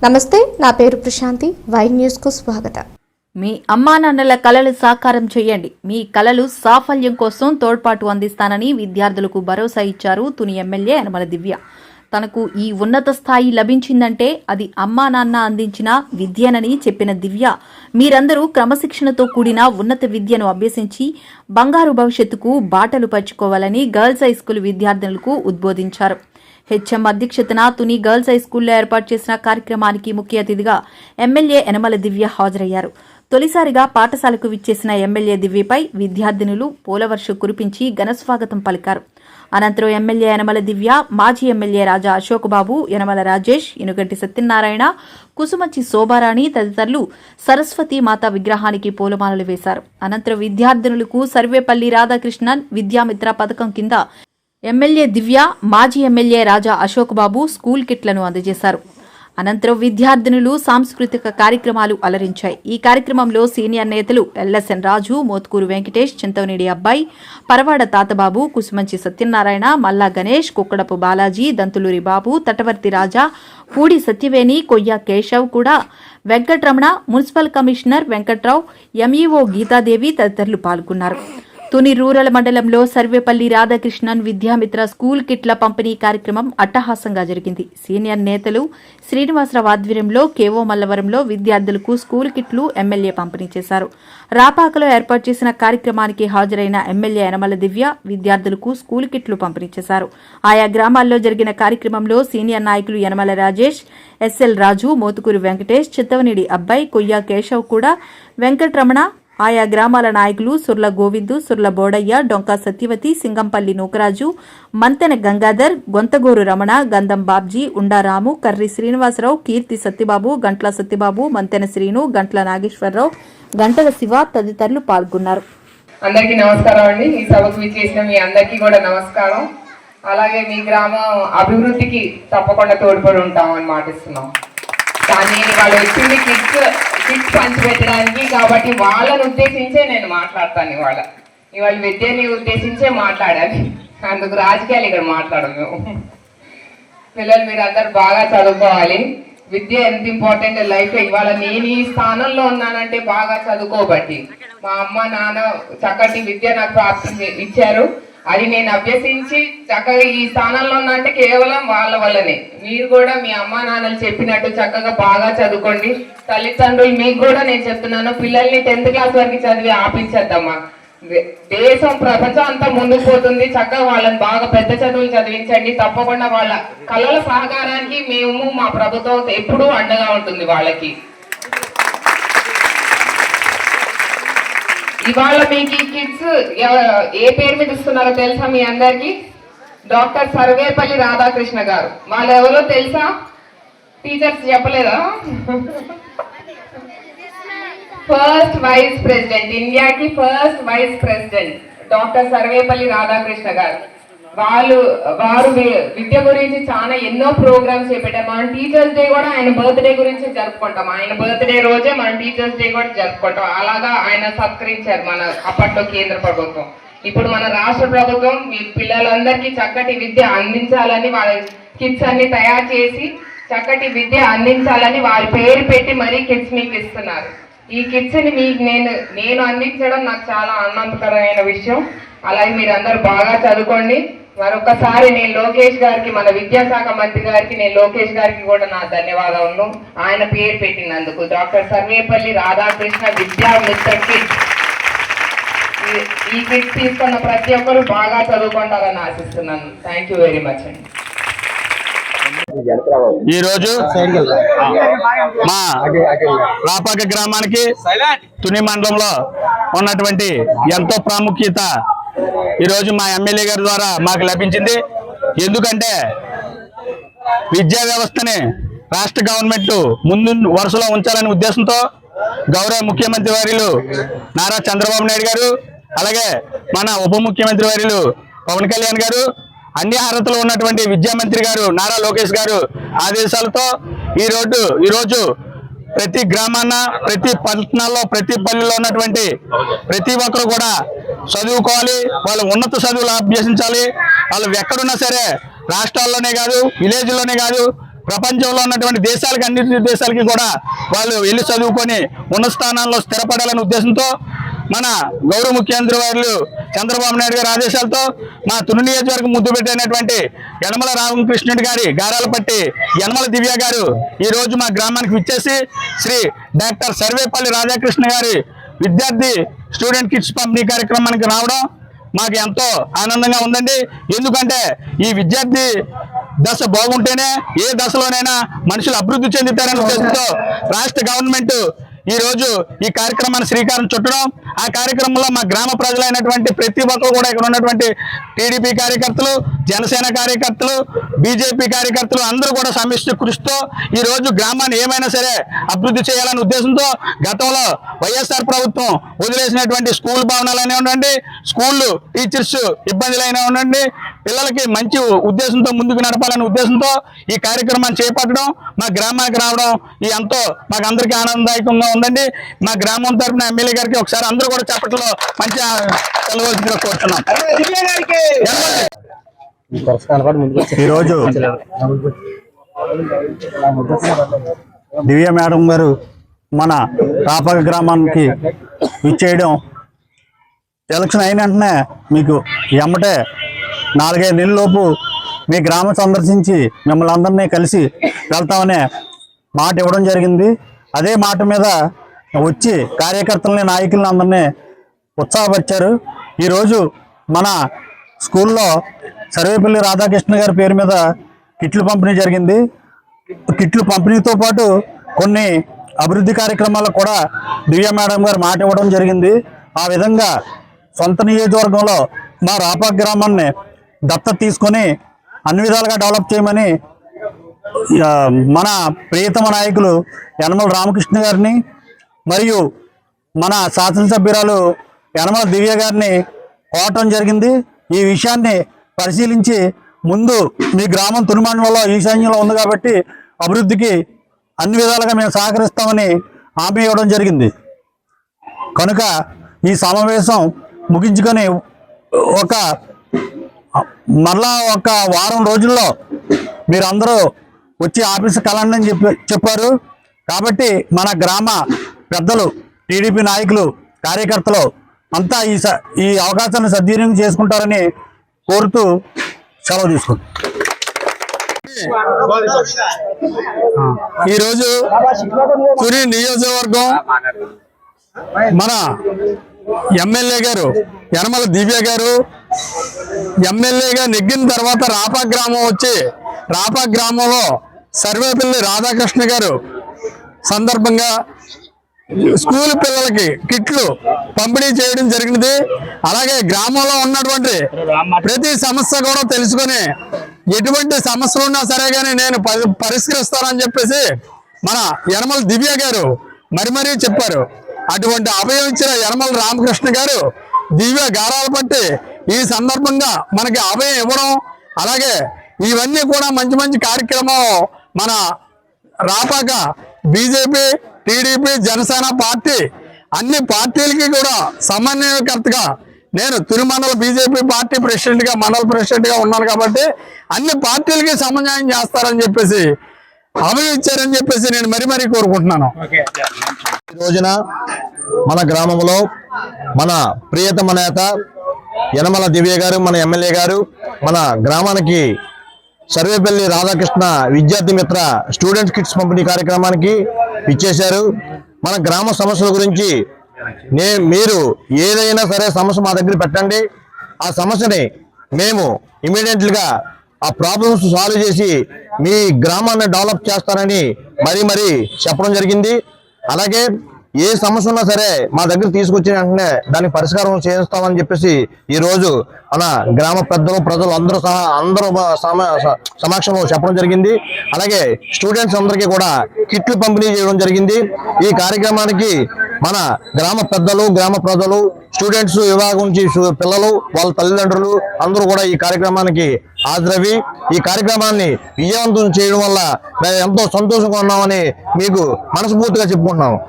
నమస్తే, నా పేరు ప్రశాంతి. వై న్యూస్ కు స్వాగతం. మీ అమ్మా నాన్నల కలలు సాకారం చేయండి. మీ కలలు సాఫల్యం కోసం తోడ్పాటు అందిస్తానని విద్యార్థులకు భరోసా ఇచ్చారు తుని ఎమ్మెల్యే యనమల దివ్య. తనకు ఈ ఉన్నత స్థాయి లభించిందంటే అది అమ్మా నాన్న అందించిన విద్యనని చెప్పిన దివ్య, మీరందరూ క్రమశిక్షణతో కూడిన ఉన్నత విద్యను అభ్యసించి బంగారు భవిష్యత్తుకు బాటలు పరుచుకోవాలని గర్ల్స్ హై స్కూల్ విద్యార్థులకు ఉద్బోధించారు. హెచ్ఎం అధ్యక్షతన తుని గర్ల్స్ హై స్కూల్లో ఏర్పాటు చేసిన కార్యక్రమానికి ముఖ్య అతిథిగా ఎమ్మెల్యే యనమల దివ్య హాజరయ్యారు. తొలిసారిగా పాఠశాలకు విచ్చేసిన ఎమ్మెల్యే దివ్యపై విద్యార్థినులు పూలవర్షం కురిపించి ఘనస్వాగతం పలికారు. అనంతరం ఎమ్మెల్యే యనమల దివ్య, మాజీ ఎమ్మెల్యే రాజా అశోక్ బాబు, యనమల రాజేష్, ఇనుగంటి సత్యనారాయణ, కుసుమంచి శోభారాణి తదితరులు సరస్వతి మాత విగ్రహానికి పూలమాలలు వేశారు. అనంతరం విద్యార్థినులకు సర్వేపల్లి రాధాకృష్ణన్ విద్యామిత్ర పథకం కింద ఎమ్మెల్యే దివ్య, మాజీ ఎమ్మెల్యే రాజా అశోక్ బాబు స్కూల్ కిట్లను అందజేశారు. అనంతరం విద్యార్థినులు సాంస్కృతిక కార్యక్రమాలు అలరించాయి. ఈ కార్యక్రమంలో సీనియర్ నేతలు ఎల్ఎస్ఎన్ రాజు, మోత్కూరు వెంకటేష్, చింతవనేడి అబ్బాయి, పరవాడ తాతబాబు, కుసుమంచి సత్యనారాయణ, మల్లా గణేష్, కుక్కడపు బాలాజీ, దంతులూరి బాబు, తటవర్తి రాజా, పూడి సత్యవేణి, కొయ్య కేశవ్ కూడా, Venkatramana, municipal commissioner Venkatrao, MEO Geetadevi తదితరులు పాల్గొన్నారు. తుని రూరల్ మండలంలో సర్వేపల్లి రాధాకృష్ణన్ విద్యామిత్ర స్కూల్ కిట్ల పంపిణీ కార్యక్రమం అట్టహాసంగా జరిగింది. సీనియర్ నేతలు శ్రీనివాసరావు ఆధ్వర్యంలో కేవో మల్లవరంలో విద్యార్థులకు స్కూల్ కిట్లు ఎమ్మెల్యే పంపిణీ చేశారు. రాపాకలో ఏర్పాటు చేసిన కార్యక్రమానికి హాజరైన ఎమ్మెల్యే యనమల దివ్య విద్యార్థులకు స్కూల్ కిట్లు పంపిణీ చేశారు. ఆయా గ్రామాల్లో జరిగిన కార్యక్రమంలో సీనియర్ నాయకులు యనమల రాజేష్, ఎస్ఎల్ రాజు, మోతుకూరు వెంకటేష్, చిత్తవనిడి అబ్బాయి, కొయ్య కేశవ్ కూడా, వెంకట్రమణ, ఆయా గ్రామాల నాయకులు సుర్ల గోవిందు, సుర్ల బోడయ్య, డొంకా సత్యవతి, సింగంపల్లి నూకరాజు, మంతెన గంగాధర్, గొంతగూరు రమణ, గంధం బాబ్జీ, ఉండారాము, కర్రి శ్రీనివాసరావు, కీర్తి సత్యబాబు, గంట్ల సత్యబాబు, మంతెన శ్రీను, గంట్ల నాగేశ్వరరావు, గంటల శివ తదితరులు పాల్గొన్నారు. అందరికీ నమస్కారం అండి. ఈ సభకు విచ్చేసిన మీ అందరికీ కూడా నమస్కారం. అలాగే మీ గ్రామం అభివృద్ధికి తప్పకుండా తోడ్పడి ఉంటాం అని మాటిస్తున్నాం. కానీ వాళ్ళు వచ్చింది కిట్స్ పంచిపెట్టడానికి, కాబట్టి వాళ్ళని ఉద్దేశించే నేను మాట్లాడతాను. ఇవాళ విద్యని ఉద్దేశించే మాట్లాడాలి. అందుకు రాజకీయాలు ఇక్కడ మాట్లాడము మేము. పిల్లలు మీరు అందరు బాగా చదువుకోవాలి. విద్య ఎంత ఇంపార్టెంట్ లైఫ్. ఇవాళ నేను ఈ స్థానంలో ఉన్నానంటే బాగా చదువుకోబట్టి. మా అమ్మ నాన్న చక్కటి విద్య నాకు ప్రాప్తి ఇచ్చారు. అది నేను అభ్యసించి చక్కగా ఈ స్థానంలో ఉన్నా అంటే కేవలం వాళ్ళ వల్లనే. మీరు కూడా మీ అమ్మా నాన్నలు చెప్పినట్టు చక్కగా బాగా చదువుకోండి. తల్లిదండ్రులు మీకు కూడా నేను చెప్తున్నాను, పిల్లల్ని 10th క్లాస్ వరకు చదివి ఆపించద్దమ్మా. దేశం ప్రపంచం అంతా ముందుకు పోతుంది. చక్కగా వాళ్ళని బాగా పెద్ద చదువులు చదివించండి. తప్పకుండా వాళ్ళ కళల సహకారానికి మేము మా ప్రభుత్వం ఎప్పుడూ అండగా ఉంటుంది వాళ్ళకి. ఇవాళ మీకు ఈ కిడ్స్ ఏ పేరు మీద ఇస్తున్నారో తెలుసా మీ అందరికి? డాక్టర్ సర్వేపల్లి రాధాకృష్ణ గారు. వాళ్ళు ఎవరో తెలుసా? టీచర్స్ చెప్పలేదా? ఫస్ట్ వైస్ ప్రెసిడెంట్, ఇండియాకి first vice president doctor Sarvepalli Radhakrishna గారు. వారు విద్య గురించి చాలా ఎన్నో ప్రోగ్రామ్స్ చేపెట్టారు. మనం టీచర్స్ డే కూడా ఆయన బర్త్డే గురించి జరుపుకుంటాం. ఆయన బర్త్డే రోజే మనం టీచర్స్ డే కూడా జరుపుకుంటాం. అలాగా ఆయన సత్కరించారు మన అప్పట్లో కేంద్ర ప్రభుత్వం. ఇప్పుడు మన రాష్ట్ర ప్రభుత్వం మీ పిల్లలందరికీ చక్కటి విద్య అందించాలని వాళ్ళ కిట్స్ అన్ని తయారు చేసి చక్కటి విద్య అందించాలని వారి పేరు పెట్టి మరీ కిట్స్ మీకు ఇస్తున్నారు. ఈ కిట్స్ ని మీకు నేను అందించడం నాకు చాలా ఆనందకరమైన విషయం. అలాగే మీరు అందరు బాగా చదువుకోండి. మరొకసారి నేను లోకేష్ గారికి, మన విద్యాశాఖ మంత్రి గారికి, నేను లోకేష్ గారికి కూడా నా ధన్యవాదాలు. ఆయన పేరు పెట్టినందుకు. Doctor Sarvepalli Radhakrishna Vidya Mitra kit. ఈ కిట్ తీసుకున్న ప్రతి ఒక్కరు బాగా చదువుకుంటారని ఆశిస్తున్నాను. థ్యాంక్ యూ వెరీ మచ్ అండి. ఈరోజు మా రాపాక గ్రామానికి తుని మండలంలో ఉన్నటువంటి ఎంతో ప్రాముఖ్యత ఈరోజు మా ఎమ్మెల్యే గారి ద్వారా మాకు లభించింది. ఎందుకంటే విద్యా వ్యవస్థని రాష్ట్ర గవర్నమెంట్ ముందు వరుసలో ఉంచాలనే ఉద్దేశంతో గౌరవ ముఖ్యమంత్రి వర్యులు నారా చంద్రబాబు నాయుడు గారు, అలాగే మన ఉప ముఖ్యమంత్రి వర్యులు పవన్ కళ్యాణ్ గారు, అన్ని అర్హతలు ఉన్నటువంటి విద్యామంత్రి గారు నారా లోకేష్ గారు ఆదేశాలతో ఈరోజు ప్రతి గ్రామాన, ప్రతి పట్టణాల్లో, ప్రతి పల్లెల్లో ఉన్నటువంటి ప్రతి ఒక్కరు కూడా చదువుకోవాలి. వాళ్ళు ఉన్నత చదువులు అభ్యసించాలి. వాళ్ళు ఎక్కడున్నా సరే, రాష్ట్రాల్లోనే కాదు, విలేజ్లోనే కాదు, ప్రపంచంలో ఉన్నటువంటి దేశాలకి అన్ని దేశాలకి కూడా వాళ్ళు వెళ్ళి చదువుకొని ఉన్నత స్థానాల్లో స్థిరపడాలనే ఉద్దేశంతో మన గౌరవ ముఖ్యమంత్రి వారు చంద్రబాబు నాయుడు గారి ఆదేశాలతో మా తుని నియోజకవర్గం ముద్దు పెట్టినటువంటి యనమల రామకృష్ణుడి గారి గారాలపట్టి యనమల దివ్య గారు ఈ రోజు మా గ్రామానికి విచ్చేసి శ్రీ డాక్టర్ సర్వేపల్లి రాధాకృష్ణ గారి విద్యార్థి స్టూడెంట్ కిట్స్ పంపిణీ కార్యక్రమానికి రావడం మాకు ఎంతో ఆనందంగా ఉందండి. ఎందుకంటే ఈ విద్యార్థి దశ బాగుంటేనే ఏ దశలోనైనా మనుషులు అభివృద్ధి చెందుతారనే ఉద్దేశంతో రాష్ట్ర గవర్నమెంట్ ఈ రోజు ఈ కార్యక్రమాన్ని శ్రీకారం చుట్టడం, ఆ కార్యక్రమంలో మా గ్రామ ప్రజలైనటువంటి ప్రతి ఒక్కరు కూడా ఇక్కడ ఉన్నటువంటి టీడీపీ కార్యకర్తలు, జనసేన కార్యకర్తలు, బీజేపీ కార్యకర్తలు అందరూ కూడా సమిష్టి కృషితో ఈ రోజు గ్రామాన్ని ఏమైనా సరే అభివృద్ధి చేయాలనే ఉద్దేశంతో గతంలో వైఎస్ఆర్ ప్రభుత్వం వదిలేసినటువంటి స్కూల్ భవనాలైనా ఉండండి, స్కూళ్ళు టీచర్స్ ఇబ్బందులైనా ఉండండి, పిల్లలకి మంచి ఉద్దేశంతో ముందుకు నడపాలనే ఉద్దేశంతో ఈ కార్యక్రమాన్ని చేపట్టడం, మా గ్రామానికి రావడం ఈ ఎంతో మాకు అందరికీ ఆనందదాయకంగా ఉందండి. మా గ్రామం తరఫున ఎమ్మెల్యే గారికి ఒకసారి అందరూ కూడా చెప్పట్లో మంచి సెలవుగా కోరుతున్నాం. ఈరోజు దివ్య మేడం గారు మన రాపాక గ్రామానికి ఇచ్చేయడం, ఎలక్షన్ అయిన వెంటనే మీకు ఎమ్మటే 4-5 నెలలలోపు మీ గ్రామం సందర్శించి మిమ్మల్ని అందరినీ కలిసి వెళ్తామనే మాట ఇవ్వడం జరిగింది. అదే మాట మీద వచ్చి కార్యకర్తలని, నాయకులని అందరినీ ఉత్సాహపరిచారు. ఈరోజు మన స్కూల్లో సర్వేపల్లి రాధాకృష్ణ గారి పేరు మీద కిట్లు పంపిణీ జరిగింది. కిట్లు పంపిణీతో పాటు కొన్ని అభివృద్ధి కార్యక్రమాలకు కూడా దివ్య మేడం గారు మాట ఇవ్వడం జరిగింది. ఆ విధంగా సొంత నియోజకవర్గంలో మా రాపాక గ్రామాన్ని దత్తత తీసుకొని అన్ని విధాలుగా డెవలప్ చేయమని మన ప్రియతమ నాయకులు యనమల రామకృష్ణ గారిని మరియు మన శాసనసభ్యురాలు యనమల దివ్య గారిని కోరటం జరిగింది. ఈ విషయాన్ని పరిశీలించి ముందు మీ గ్రామం తుని మండలంలో ఈశాన్యంలో ఉంది కాబట్టి అభివృద్ధికి అన్ని విధాలుగా మేము సహకరిస్తామని హామీ ఇవ్వడం జరిగింది. కనుక ఈ సమావేశం ముగించుకొని మరలా ఒక వారం రోజుల్లో మీరందరూ వచ్చి ఆఫీసు కలండి అని చెప్పారు. కాబట్టి మన గ్రామ పెద్దలు, టీడీపీ నాయకులు, కార్యకర్తలు అంతా ఈ అవకాశాన్ని సద్వినియోగం చేసుకుంటారని కోరుతూ సెలవు తీసుకుంటాం. ఈరోజు తుని నియోజకవర్గం మన ఎమ్మెల్యే గారు యనమల దివ్య గారు ఎమ్మెల్యేగా నెగ్గిన తర్వాత రాపాక గ్రామం వచ్చి రాపాక గ్రామంలో సర్వేపల్లి రాధాకృష్ణ గారు సందర్భంగా స్కూల్ పిల్లలకి కిట్లు పంపిణీ చేయడం జరిగినది. అలాగే గ్రామంలో ఉన్నటువంటి ప్రతి సమస్య కూడా తెలుసుకొని ఎటువంటి సమస్యలు ఉన్నా సరే కానీ నేను పరిష్కరిస్తానని చెప్పేసి మన యనమల దివ్య గారు మరీ చెప్పారు. అటువంటి అభయం ఇచ్చిన యనమల రామకృష్ణ గారు దివ్య గారాలు పట్టి ఈ సందర్భంగా మనకి అభయం ఇవ్వడం, అలాగే ఇవన్నీ కూడా మంచి కార్యక్రమం మన Rapaka BJP, TDP, Janasena party అన్ని పార్టీలకి కూడా సమన్వయకర్తగా నేను తుని మండల బీజేపీ పార్టీ ప్రెసిడెంట్గా, మండల ప్రెసిడెంట్గా ఉన్నాను కాబట్టి అన్ని పార్టీలకి సమన్వయం చేస్తారని చెప్పేసి హామీ ఇచ్చారని చెప్పేసి నేను మరీ కోరుకుంటున్నాను. ఈ రోజున మన గ్రామంలో మన ప్రియతమ నేత యనమల దివ్య గారు, మన ఎమ్మెల్యే గారు మన గ్రామానికి సర్వేపల్లి రాధాకృష్ణ విద్యార్థి మిత్ర స్టూడెంట్ కిట్స్ పంపిణీ కార్యక్రమానికి ఇచ్చేశారు. మన గ్రామ సమస్యల గురించి మీరు ఏదైనా సరే సమస్య మా దగ్గర పెట్టండి, ఆ సమస్యని మేము ఇమీడియట్గా ఆ ప్రాబ్లమ్స్ సాల్వ్ చేసి మీ గ్రామాన్ని డెవలప్ చేస్తారని మరీ చెప్పడం జరిగింది. అలాగే ఏ సమస్య ఉన్నా సరే మా దగ్గర తీసుకొచ్చిన వెంటనే దానికి పరిష్కారం చేస్తామని చెప్పేసి ఈ రోజు మన గ్రామ పెద్దలు, ప్రజలు అందరూ సమక్షంలో చెప్పడం జరిగింది. అలాగే స్టూడెంట్స్ అందరికీ కూడా కిట్లు పంపిణీ చేయడం జరిగింది. ఈ కార్యక్రమానికి మన గ్రామ పెద్దలు, గ్రామ ప్రజలు, స్టూడెంట్స్ విభాగం నుంచి పిల్లలు, వాళ్ళ తల్లిదండ్రులు అందరూ కూడా ఈ కార్యక్రమానికి హాజరవి ఈ కార్యక్రమాన్ని విజయవంతం చేయడం వల్ల మేము ఎంతో సంతోషంగా ఉన్నామని మీకు మనస్ఫూర్తిగా చెప్పుకుంటున్నాము.